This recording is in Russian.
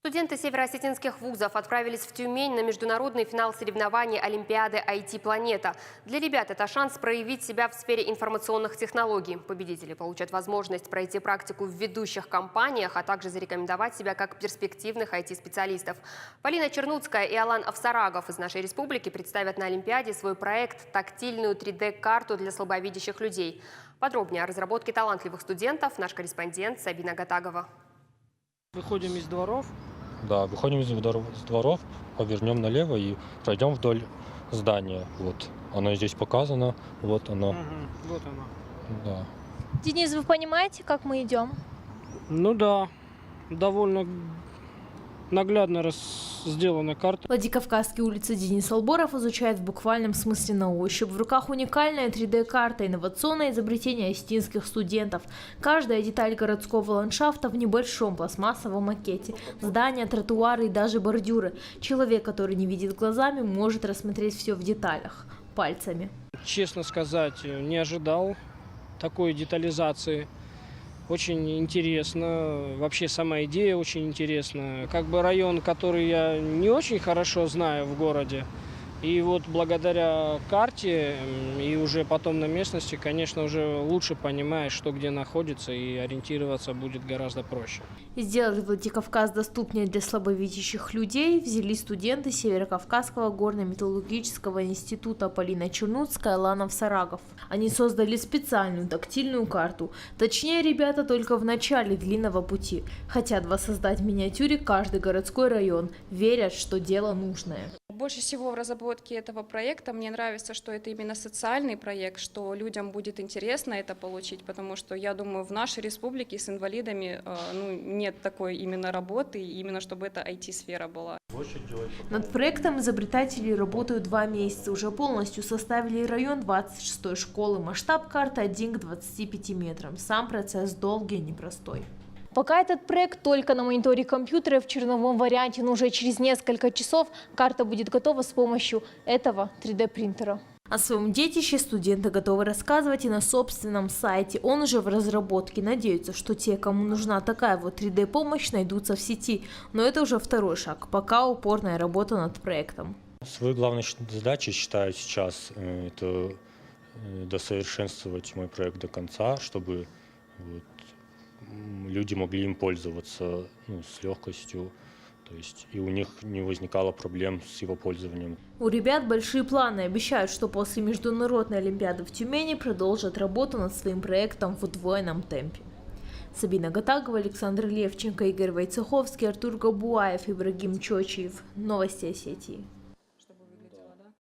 Студенты североосетинских вузов отправились в Тюмень на международный финал соревнований Олимпиады IT-Планета. Для ребят это шанс проявить себя в сфере информационных технологий. Победители получат возможность пройти практику в ведущих компаниях, а также зарекомендовать себя как перспективных IT-специалистов. Полина Чернуцкая и Алан Авсарагов из нашей республики представят на Олимпиаде свой проект «Тактильную 3D-карту для слабовидящих людей». Подробнее о разработке талантливых студентов наш корреспондент Сабина Гатагова. Выходим из дворов. Да, выходим из дворов, повернем налево и пройдем вдоль здания. Вот оно здесь показано, вот оно. Вот оно. Да. Денис, вы понимаете, как мы идем? Ну да, довольно наглядно сделана карта. Владикавказские улицы Денис Алборов изучает в буквальном смысле на ощупь. В руках уникальная 3D-карта, инновационное изобретение осетинских студентов. Каждая деталь городского ландшафта в небольшом пластмассовом макете. Здания, тротуары и даже бордюры. Человек, который не видит глазами, может рассмотреть все в деталях, пальцами. Честно сказать, не ожидал такой детализации. Очень интересно. Вообще сама идея очень интересна. Как бы район, который я не очень хорошо знаю в городе. И вот благодаря карте и уже потом на местности, конечно, уже лучше понимаешь, что где находится, и ориентироваться будет гораздо проще. Сделать Владикавказ доступнее для слабовидящих людей взялись студенты Северокавказского горно-металлургического института Полина Чернуцкая и Алан Авсарагов. Они создали специальную тактильную карту. Точнее, ребята только в начале длинного пути. Хотят воссоздать в миниатюре каждый городской район. Верят, что дело нужное. Больше всего в разработке этого проекта мне нравится, что это именно социальный проект, что людям будет интересно это получить, потому что, я думаю, в нашей республике с инвалидами нет такой именно работы, именно чтобы это IT-сфера была. Над проектом изобретатели работают 2 месяца. Уже полностью составили район 26-й школы. Масштаб карты 1 к 25 метрам. Сам процесс долгий и непростой. Пока этот проект только на мониторе компьютера в черновом варианте, но уже через несколько часов карта будет готова с помощью этого 3D-принтера. О своем детище студенты готовы рассказывать и на собственном сайте. Он уже в разработке. Надеются, что те, кому нужна такая вот 3D-помощь, найдутся в сети. Но это уже второй шаг. Пока упорная работа над проектом. Своей главной задачей считаю сейчас это досовершенствовать мой проект до конца, чтобы люди могли им пользоваться с легкостью, то есть и у них не возникало проблем с его пользованием. У ребят большие планы. Обещают, что после Международной Олимпиады в Тюмени продолжат работу над своим проектом в удвоенном темпе. Сабина Гатагова, Александр Левченко, Игорь Войцеховский, Артур Габуаев, Ибрагим Чочиев. Новости Осетии.